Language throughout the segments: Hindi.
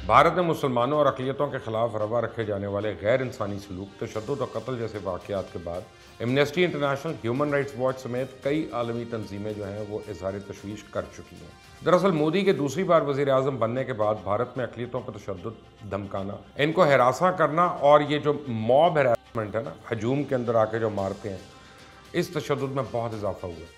भारत ने मुसलमानों और अक़लियतों के खिलाफ रवा रखे जाने वाले गैर इंसानी सलूक, तशद्दुद और कत्ल जैसे वाक़यात के बाद amnesty international, human rights watch समेत कई आलमी तंजीमें जो हैं वो इज़हार तशवीश कर चुकी हैं। दरअसल मोदी के दूसरी बार वज़ीर आज़म बनने के बाद भारत में अक़लियतों पर तशद्दुद, धमकाना, इनको हिरासा करना और ये जो मॉब हैरेसमेंट है ना, हजूम के अंदर आके जो मारते हैं, इस तशद्दुद में बहुत इजाफा हुआ है।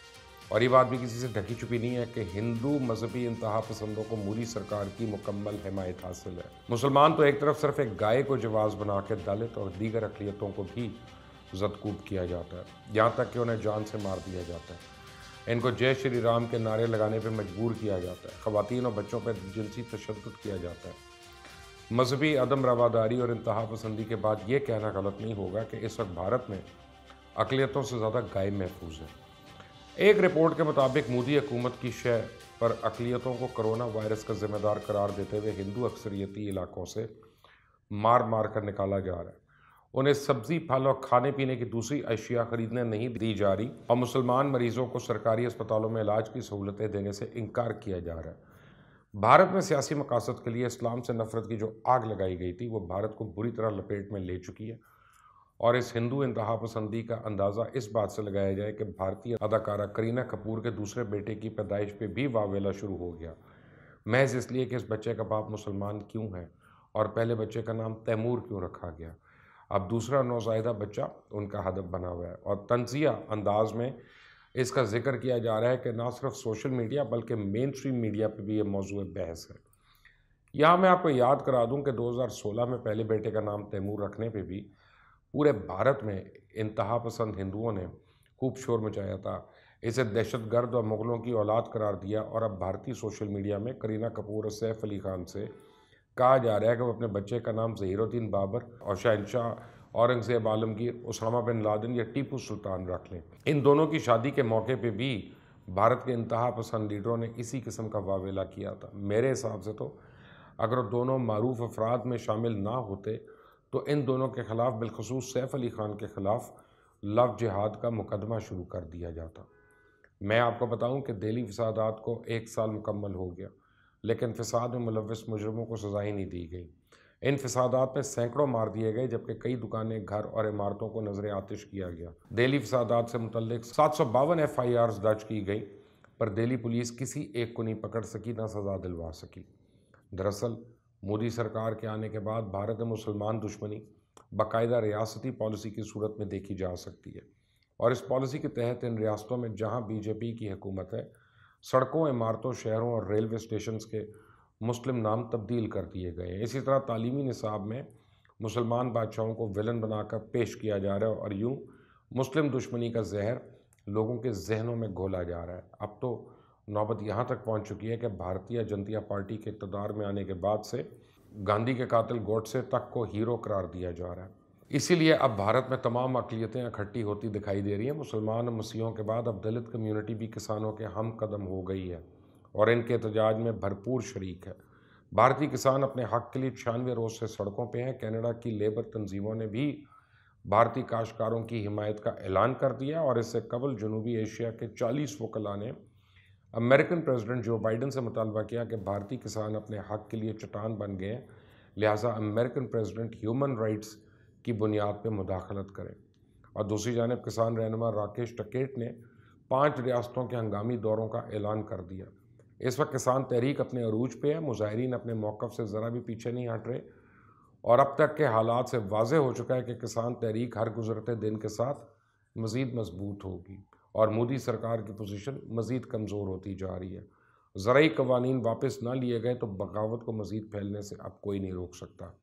और ये बात भी किसी से ढकी छुपी नहीं है कि हिंदू मजहबी इंतहा पसंदों को मोदी सरकार की मुकम्मल हिमायत हासिल है। मुसलमान तो एक तरफ सिर्फ एक गाय को जवाज बना के दलित और दीगर अक़लियतों को भी जदकूब किया जाता है, यहाँ तक कि उन्हें जान से मार दिया जाता है। इनको जय श्री राम के नारे लगाने पर मजबूर किया जाता है। ख़वातीन और बच्चों पर जिनसी तशद्दुद किया जाता है। मजहबी अदम रवादारी और इंतहा पसंदी के बाद ये कहना गलत नहीं होगा कि इस वक्त भारत में अक़लियतों से ज़्यादा गाय महफूज है। एक रिपोर्ट के मुताबिक मोदी हुकूमत की शय पर अक़लियतों को कोरोना वायरस का जिम्मेदार करार देते हुए हिंदू अक्सरियती इलाकों से मार मार कर निकाला जा रहा है। उन्हें सब्जी, फल और खाने पीने की दूसरी अशिया खरीदने नहीं दी जा रही और मुसलमान मरीजों को सरकारी अस्पतालों में इलाज की सहूलतें देने से इनकार किया जा रहा है। भारत में सियासी मकासद के लिए इस्लाम से नफरत की जो आग लगाई गई थी वो भारत को बुरी तरह लपेट में ले चुकी है। और इस हिंदू इंतहा पसंदी का अंदाज़ा इस बात से लगाया जाए कि भारतीय अदाकारा करीना कपूर के दूसरे बेटे की पैदाइश पे भी वावेला शुरू हो गया, महज इसलिए कि इस बच्चे का बाप मुसलमान क्यों है और पहले बच्चे का नाम तैमूर क्यों रखा गया। अब दूसरा नौज़ायदा बच्चा उनका हदफ बना हुआ है और तंज़िया अंदाज में इसका जिक्र किया जा रहा है कि ना सिर्फ सोशल मीडिया बल्कि मेन स्ट्रीम मीडिया पर भी ये मौजूद बहस है। यहाँ मैं आपको याद करा दूँ कि 2016 में पहले बेटे का नाम तैमूर रखने पर भी पूरे भारत में इंतहा पसंद हिंदुओं ने खूब शोर मचाया था, इसे दहशतगर्द और मुग़लों की औलाद करार दिया। और अब भारतीय सोशल मीडिया में करीना कपूर और सैफ अली खान से कहा जा रहा है कि वो अपने बच्चे का नाम ज़हीरुद्दीन बाबर और शहंशाह औरंगज़ेब आलमगीर, उसामा बिन लादेन या टीपू सुल्तान रख लें। इन दोनों की शादी के मौके पर भी भारत के इंतहा पसंद लीडरों ने इसी किस्म का वावेला किया था। मेरे हिसाब से तो अगर दोनों मारूफ अफराद में शामिल ना होते तो इन दोनों के खिलाफ, बिलखसूस सैफ अली खान के खिलाफ लव जिहाद का मुकदमा शुरू कर दिया जाता। मैं आपको बताऊं कि दिल्ली फसादात को 1 साल मुकम्मल हो गया, लेकिन फसाद में मुलव्वस मुजरमों को सज़ा ही नहीं दी गई। इन फसादात में सैकड़ों मार दिए गए, जबकि कई दुकानें, घर और इमारतों को नजर आतिश किया गया। दिल्ली फसादात से मुतल्लिक 752 FIRs दर्ज की गई, पर दिल्ली पुलिस किसी एक को नहीं पकड़ सकी, ना सज़ा दिलवा सकी। दरअसल मोदी सरकार के आने के बाद भारत में मुसलमान दुश्मनी बाकायदा रियासती पॉलिसी की सूरत में देखी जा सकती है और इस पॉलिसी के तहत इन रियासतों में जहां बीजेपी की हुकूमत है, सड़कों, इमारतों, शहरों और रेलवे स्टेशन के मुस्लिम नाम तब्दील कर दिए गए हैं। इसी तरह तालीमी निसाब में मुसलमान बादशाहों को विलन बनाकर पेश किया जा रहा है और यूँ मुस्लिम दुश्मनी का जहर लोगों के जहनों में घोला जा रहा है। अब तो नौबत यहाँ तक पहुँच चुकी है कि भारतीय जनता पार्टी के इक़्तिदार में आने के बाद से गांधी के कातिल गोडसे तक को हीरो करार दिया जा रहा है। इसीलिए अब भारत में तमाम अक़लियतें इकट्ठी होती दिखाई दे रही हैं। मुसलमान और मसीहों के बाद अब दलित कम्यूनिटी भी किसानों के हम कदम हो गई है और इनके एहतजाज में भरपूर शरीक है। भारतीय किसान अपने हक़ के लिए 96 रोज़ से सड़कों पर हैं। कनाडा की लेबर तंजीमों ने भी भारतीय काश्तकारों की हिमायत का ऐलान कर दिया और इससे कबल जनूबी एशिया के 40 वकला ने अमेरिकन प्रेसिडेंट जो बाइडन से मुतालबा किया कि भारतीय किसान अपने हक़ के लिए चट्टान बन गए, लिहाजा अमेरिकन प्रेसिडेंट ह्यूमन राइट्स की बुनियाद पर मुदाखलत करें। और दूसरी जानिब किसान रहनुमा राकेश टिकैत ने 5 रियासतों के हंगामी दौरों का ऐलान कर दिया। इस वक्त किसान तहरीक अपने अरूज पे है, मुजाहिरीन अपने मौक़िफ़ से ज़रा भी पीछे नहीं हट रहे और अब तक के हालात से वाज़ेह हो चुका है कि किसान तहरीक हर गुज़रते दिन के साथ मज़ीद मजबूत होगी और मोदी सरकार की पोजीशन मज़ीद कमज़ोर होती जा रही है। ज़राई कवानीन वापस ना लिए गए तो बगावत को मज़ीद फैलने से अब कोई नहीं रोक सकता।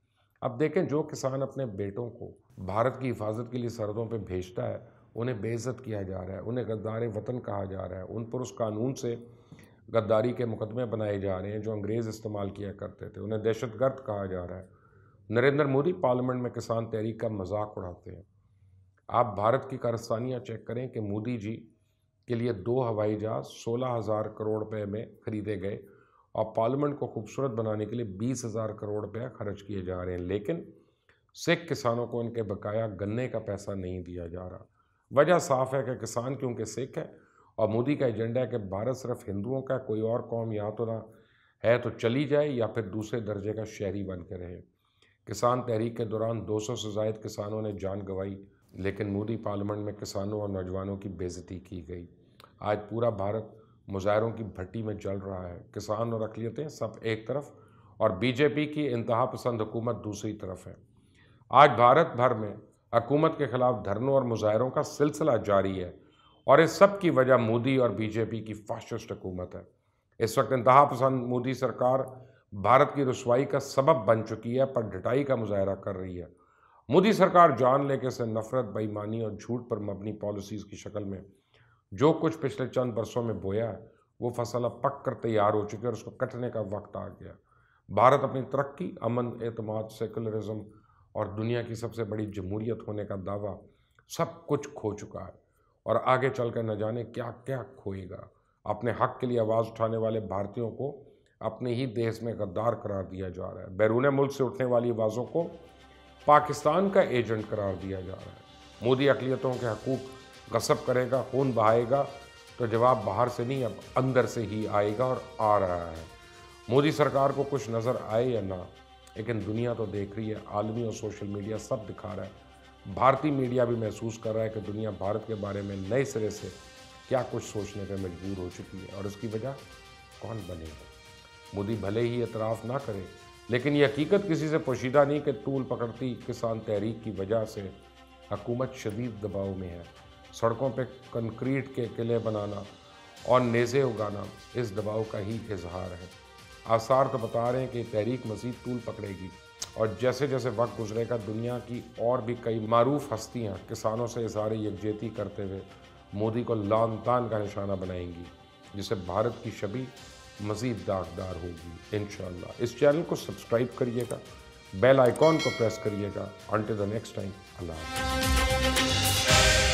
अब देखें, जो किसान अपने बेटों को भारत की हिफाजत के लिए सरहदों पर भेजता है, उन्हें बेइज्जत किया जा रहा है, उन्हें गद्दार वतन कहा जा रहा है, उन पर उस कानून से गद्दारी के मुकदमे बनाए जा रहे हैं जो अंग्रेज़ इस्तेमाल किया करते थे, उन्हें दहशतगर्द कहा जा रहा है। नरेंद्र मोदी पार्लियामेंट में किसान तहरीक का मजाक उड़ाते हैं। आप भारत की कारस्तानियाँ चेक करें कि मोदी जी के लिए 2 हवाई जहाज़ 16,000 करोड़ रुपए में खरीदे गए और पार्लियामेंट को खूबसूरत बनाने के लिए 20,000 करोड़ रुपए खर्च किए जा रहे हैं, लेकिन सिख किसानों को इनके बकाया गन्ने का पैसा नहीं दिया जा रहा। वजह साफ है कि किसान क्योंकि सिख है और मोदी का एजेंडा है कि भारत सिर्फ हिंदुओं का, कोई और कौम यहाँ तो ना है तो चली जाए या फिर दूसरे दर्जे का शहरी बन के रहे। किसान तहरीक के दौरान 200 से ज़ायद किसानों ने जान गंवाई, लेकिन मोदी पार्लियामेंट में किसानों और नौजवानों की बेइज्जती की गई। आज पूरा भारत मुजाहरों की भट्टी में जल रहा है। किसान और अक़लियतें सब एक तरफ और बीजेपी की इंतहा पसंद हुकूमत दूसरी तरफ है। आज भारत भर में हुकूमत के खिलाफ धरनों और मुजाहरों का सिलसिला जारी है और इस सब की वजह मोदी और बीजेपी की फाशिस्ट हुकूमत है। इस वक्त इंतहा पसंद मोदी सरकार भारत की रुसवाई का सबब बन चुकी है, पर ढिठाई का मुजाहरा कर रही है। मोदी सरकार जान लेके से नफरत, बेईमानी और झूठ पर मबनी पॉलिसीज़ की शक्ल में जो कुछ पिछले चंद बरसों में बोया है, वो फसल अब पक कर तैयार हो चुकी है और उसको कटने का वक्त आ गया। भारत अपनी तरक्की, अमन, एतमाद, सेकुलरिज्म और दुनिया की सबसे बड़ी जमहूरियत होने का दावा सब कुछ खो चुका है और आगे चलकर न जाने क्या क्या खोएगा। अपने हक के लिए आवाज़ उठाने वाले भारतीयों को अपने ही देश में गद्दार करार दिया जा रहा है। बैरून मुल्क से उठने वाली आवाज़ों को पाकिस्तान का एजेंट करार दिया जा रहा है। मोदी अक़लियतों के हकूक़ गसब करेगा, खून बहाएगा, तो जवाब बाहर से नहीं अब अंदर से ही आएगा और आ रहा है। मोदी सरकार को कुछ नज़र आए या ना, लेकिन दुनिया तो देख रही है। आलमी और सोशल मीडिया सब दिखा रहा है। भारतीय मीडिया भी महसूस कर रहा है कि दुनिया भारत के बारे में नए सिरे से क्या कुछ सोचने पर मजबूर हो चुकी है और उसकी वजह कौन बनेगा। मोदी भले ही एतराफ़ ना करे, लेकिन ये हकीकत किसी से पोशीदा नहीं कि तूल पकड़ती किसान तहरीक की वजह से हुकूमत शदीद दबाव में है। सड़कों पे कंक्रीट के किले बनाना और नेज़े उगाना इस दबाव का ही इजहार है। आसार तो बता रहे हैं कि तहरीक मज़ीद तूल पकड़ेगी और जैसे जैसे वक्त गुजरेगा दुनिया की और भी कई मारूफ हस्तियाँ किसानों से इज़हार यकजहती करते हुए मोदी को लान तान का निशाना बनाएंगी, जिससे भारत की छवि मज़ीद दागदार होगी इंशाअल्लाह। इस चैनल को सब्सक्राइब करिएगा, बेल आइकॉन को प्रेस करिएगा। अंटिल द नेक्स्ट टाइम, अल्लाह हाफ़िज़।